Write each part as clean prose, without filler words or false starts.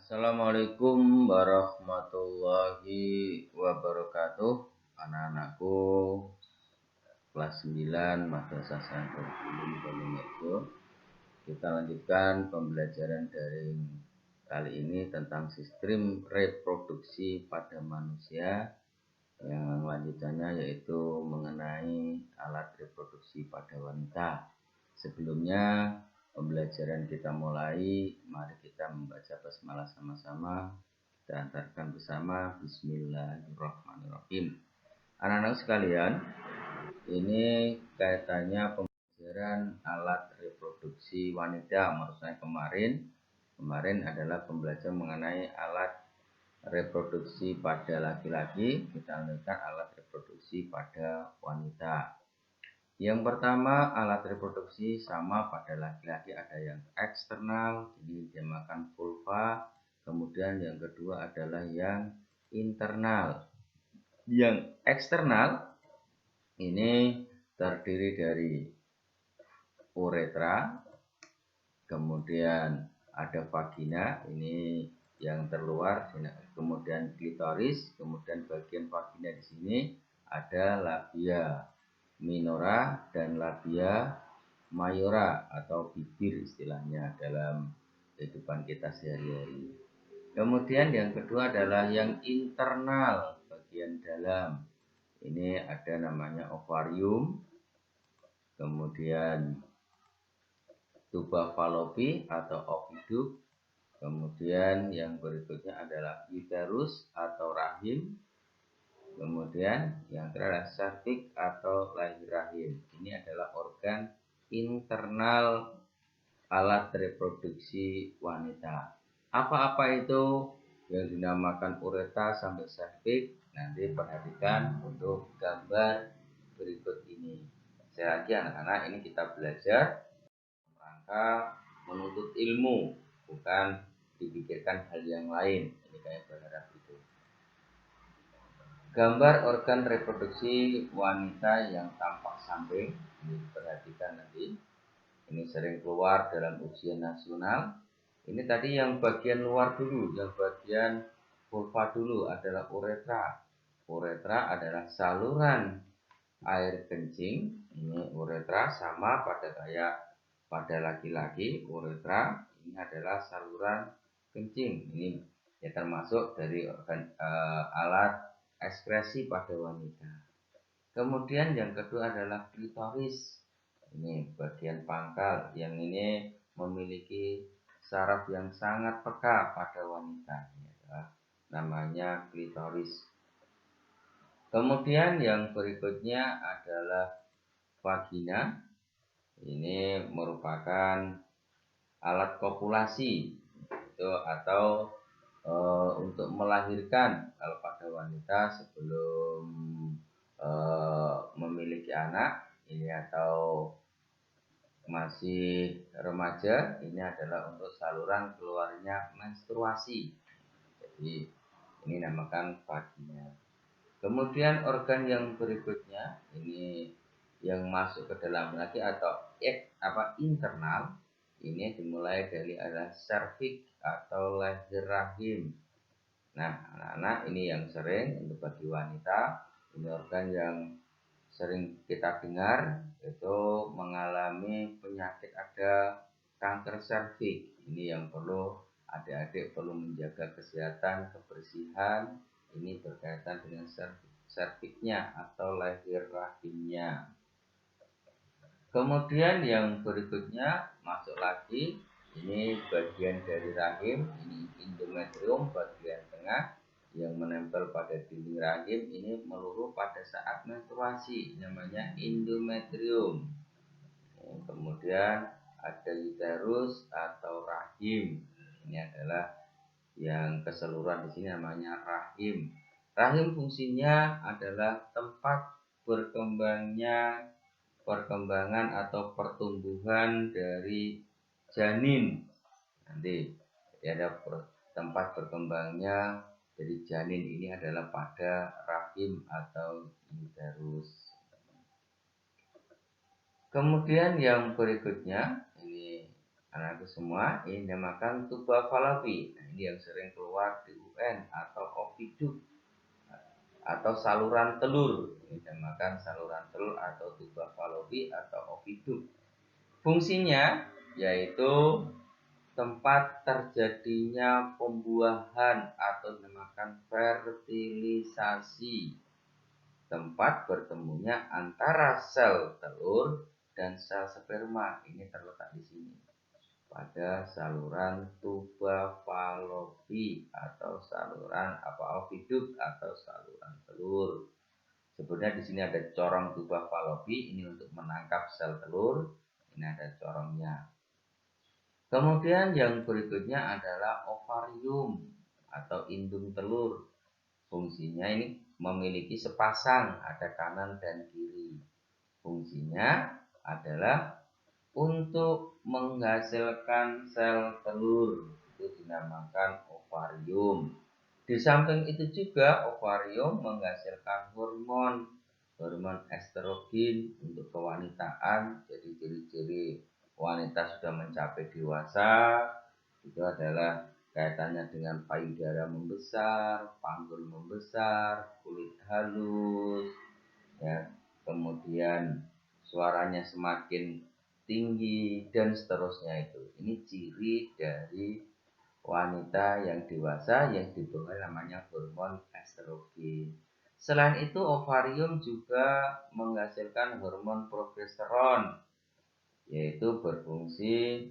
Assalamualaikum warahmatullahi wabarakatuh. Anak-anakku kelas 9 Madrasah Santul Ulum Bojonegoro. Kita lanjutkan pembelajaran daring kali ini tentang sistem reproduksi pada manusia. Yang lanjutannya yaitu mengenai alat reproduksi pada wanita. Sebelumnya pembelajaran kita mulai, mari kita membaca basmalah sama-sama. Kita antarkan bersama Bismillahirrahmanirrahim. Anak-anak sekalian, ini kaitannya pembelajaran alat reproduksi wanita. Maksudnya kemarin adalah pembelajaran mengenai alat reproduksi pada laki-laki. Kita lanjutkan alat reproduksi pada wanita. Yang pertama, alat reproduksi sama pada laki-laki ada yang eksternal, ini dinamakan vulva. Kemudian yang kedua adalah yang internal. Yang eksternal ini terdiri dari uretra, kemudian ada vagina, ini yang terluar, kemudian klitoris, kemudian bagian vagina di sini ada labia minora dan labia mayora atau bibir istilahnya dalam kehidupan kita sehari-hari. Kemudian yang kedua adalah yang internal, bagian dalam. Ini ada namanya ovarium, kemudian tuba fallopi atau oviduk, kemudian yang berikutnya adalah uterus atau rahim. Kemudian yang terakhir cervix atau lahir rahim. Ini adalah organ internal alat reproduksi wanita. Apa-apa itu yang dinamakan uretra sampai cervix? Nanti perhatikan untuk gambar berikut ini. Sekali lagi anak-anak, ini kita belajar rangka menuntut ilmu, bukan dipikirkan hal yang lain. Ini kayak berharap itu. Gambar organ reproduksi wanita yang tampak samping, ini perhatikan nanti. Ini sering keluar dalam ujian nasional. Ini tadi yang bagian luar dulu, yang bagian vulva dulu adalah uretra. Uretra adalah saluran air kencing. Ini uretra sama pada kayak pada laki-laki. Uretra ini adalah saluran kencing. Ini ya termasuk dari organ alat ekskresi pada wanita. Kemudian yang kedua adalah klitoris. Ini bagian pangkal yang ini memiliki saraf yang sangat peka pada wanita. Ini adalah namanya klitoris. Kemudian yang berikutnya adalah vagina. Ini merupakan alat kopulasi atau untuk melahirkan kalau pada wanita sebelum memiliki anak ini atau masih remaja, ini adalah untuk saluran keluarnya menstruasi. Jadi ini namakan vagina. Kemudian organ yang berikutnya ini yang masuk ke dalam lagi atau internal, ini dimulai dari adalah cervix atau lahir rahim. Nah, anak-anak, ini yang sering untuk bagi wanita, ini organ yang sering kita dengar itu mengalami penyakit ada kanker cervix. Ini yang perlu adik-adik perlu menjaga kesehatan, kebersihan. Ini berkaitan dengan cervixnya atau lahir rahimnya. Kemudian yang berikutnya masuk lagi, ini bagian dari rahim, ini endometrium bagian tengah yang menempel pada dinding rahim, ini meluruh pada saat menstruasi, namanya endometrium. Kemudian ada uterus atau rahim, ini adalah yang keseluruhan di sini namanya rahim. Rahim fungsinya adalah tempat perkembangan atau pertumbuhan dari janin. Nanti ada tempat berkembangnya dari janin, ini adalah pada rahim atau uterus. Kemudian yang berikutnya ini Anakku semua, ini dinamakan tuba falopi. Nah, ini yang sering keluar di UN atau oviduk atau saluran telur. Ini dinamakan saluran telur atau tuba falopi atau oviduk. Fungsinya yaitu tempat terjadinya pembuahan atau dinamakan fertilisasi. Tempat bertemunya antara sel telur dan sel sperma. Ini terletak di sini pada saluran tuba falopi atau saluran oviduk atau saluran telur. Sebenarnya di sini ada corong tuba falopi, ini untuk menangkap sel telur. Ini ada corongnya. Kemudian yang berikutnya adalah ovarium atau indung telur. Fungsinya ini memiliki sepasang, ada kanan dan kiri. Fungsinya adalah untuk menghasilkan sel telur, itu dinamakan ovarium. Di samping itu juga ovarium menghasilkan hormon estrogen untuk kewanitaan. Jadi ciri-ciri wanita sudah mencapai dewasa itu adalah kaitannya dengan payudara membesar, panggul membesar, kulit halus, ya, kemudian suaranya semakin tinggi dan seterusnya itu. Ini ciri dari wanita yang dewasa yang dipengaruhi namanya hormon estrogen. Selain itu ovarium juga menghasilkan hormon progesteron yaitu berfungsi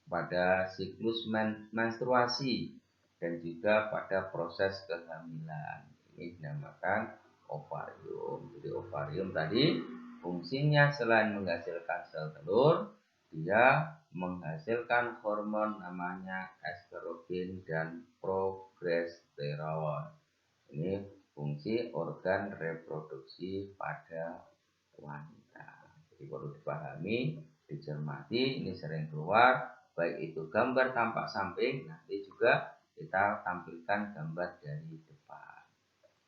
pada siklus menstruasi dan juga pada proses kehamilan. Ini dinamakan ovarium. Jadi ovarium tadi fungsinya selain menghasilkan sel telur, dia menghasilkan hormon namanya estrogen dan progesteron. Ini fungsi organ reproduksi pada wanita. Jadi perlu dipahami, dicermati, ini sering keluar baik itu gambar tampak samping, nanti juga kita tampilkan gambar dari depan.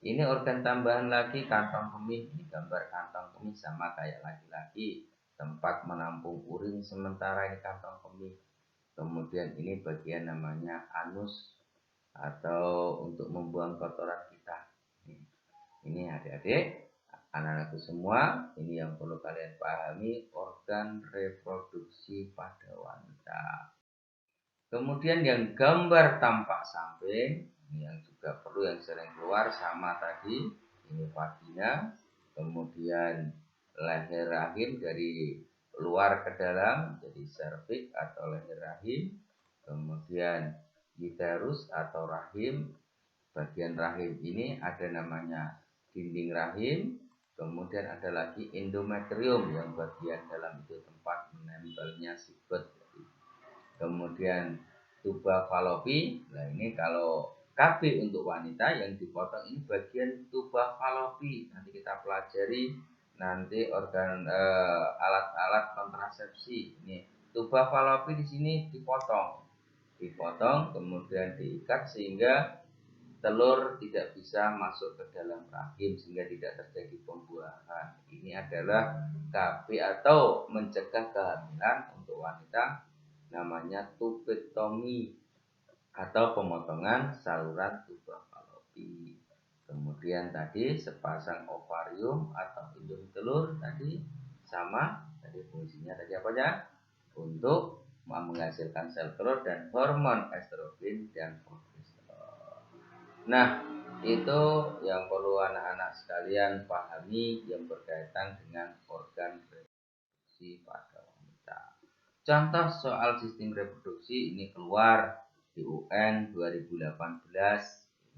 Ini organ tambahan lagi kantong kemih. Ini gambar kantong kemih sama kayak laki-laki, tempat menampung urin sementara ini kantong kemih. Kemudian ini bagian namanya anus atau untuk membuang kotoran kita. Ini adik-adik, anak-anakku semua, ini yang perlu kalian pahami, organ reproduksi pada wanita. Kemudian yang gambar tampak samping, ini yang juga perlu yang sering keluar sama tadi, ini vagina, kemudian leher rahim dari luar ke dalam, jadi serviks atau leher rahim, kemudian uterus atau rahim, bagian rahim ini ada namanya dinding rahim, kemudian ada lagi endometrium yang bagian dalam itu tempat menempelnya sigot. Kemudian tuba falopi, nah ini kalau KB untuk wanita yang dipotong ini bagian tuba falopi. Nanti kita pelajari nanti organ alat-alat kontrasepsi. Ini tuba falopi di sini dipotong, kemudian diikat sehingga telur tidak bisa masuk ke dalam rahim sehingga tidak terjadi pembuahan. Ini adalah KB atau mencegah kehamilan untuk wanita, namanya tubektomi atau pemotongan saluran tuba falopi. Kemudian tadi sepasang ovarium atau indung telur tadi sama, tadi fungsinya tadi apa ya? Untuk menghasilkan sel telur dan hormon estrogen dan progesteron. Nah, itu yang perlu anak-anak sekalian pahami yang berkaitan dengan organ reproduksi pada wanita. Contoh soal sistem reproduksi ini keluar di UN 2018.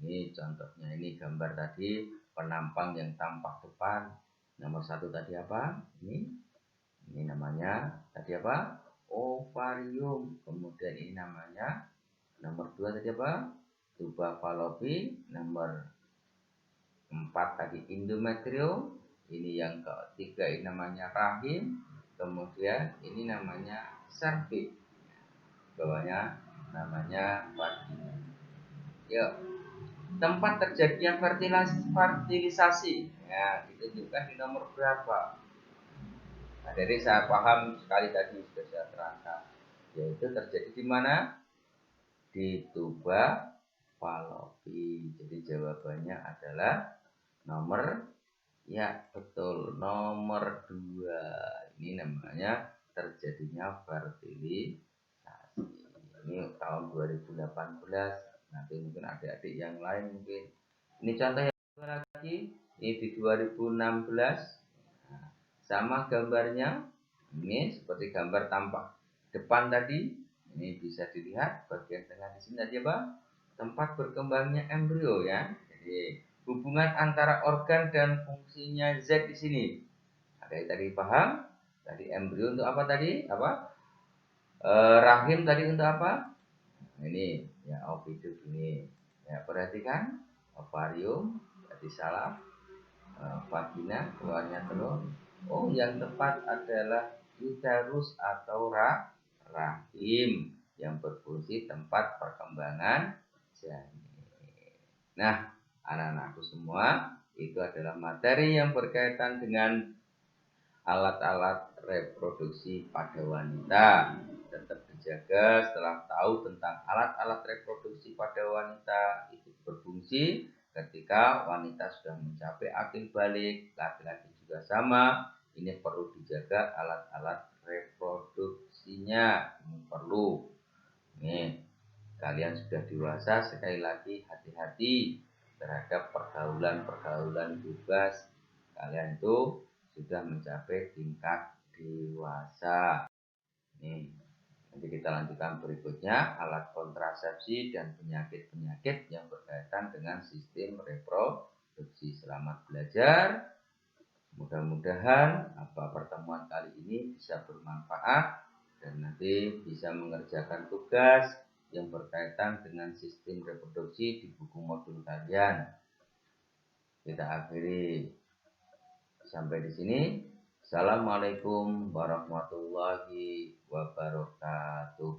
Ini contohnya, ini gambar tadi penampang yang tampak depan. Nomor 1 tadi apa? Ini namanya tadi apa? Ovarium. Kemudian ini namanya nomor 2 tadi apa? Tuba falopi. Nomor 4 tadi endometrium. Ini yang ketiga ini namanya rahim. Kemudian ini namanya serviks. Bawahnya namanya vagina. Yuk, tempat terjadinya fertilisasi. Ya, ditunjukkan di nomor berapa? Nah, jadi saya paham sekali tadi sudah saya terangkan. yaitu terjadi di mana? Di tuba Fallopi. Jadi jawabannya adalah nomor, ya betul, nomor 2. Ini namanya terjadinya fertilisasi. Ini tahun 2018. Nanti mungkin adik-adik yang lain mungkin. Ini contoh yang lagi. Ini di 2016. Nah, sama gambarnya. Ini seperti gambar tampak depan tadi. Ini bisa dilihat bagian tengah di sini aja, Pak. Tempat berkembangnya embrio ya. Jadi hubungan antara organ dan fungsinya Z di sini. Ada yang tadi paham? Tadi embrio untuk apa tadi? Apa? Rahim tadi untuk apa? Ini ya ovidus ini. Ya perhatikan ovarium, tadi salah. Vagina keluarnya telur. Oh, yang tepat adalah uterus atau rahim yang berfungsi tempat perkembangan janin. Nah, anak-anakku semua, itu adalah materi yang berkaitan dengan alat-alat reproduksi pada wanita. Tetap dijaga setelah tahu tentang alat-alat reproduksi pada wanita itu berfungsi ketika wanita sudah mencapai akil balik, laki-laki juga sama. Ini perlu dijaga alat-alat reproduksinya. Ini perlu. Nih, kalian sudah dewasa, sekali lagi hati-hati terhadap pergaulan-pergaulan bebas. Kalian itu sudah mencapai tingkat dewasa. Nih, nanti kita lanjutkan berikutnya alat kontrasepsi dan penyakit-penyakit yang berkaitan dengan sistem reproduksi. Selamat belajar. Mudah-mudahan pertemuan kali ini bisa bermanfaat dan nanti bisa mengerjakan tugas yang berkaitan dengan sistem reproduksi di buku modul kalian. Kita akhiri sampai di sini. Assalamualaikum warahmatullahi wabarakatuh.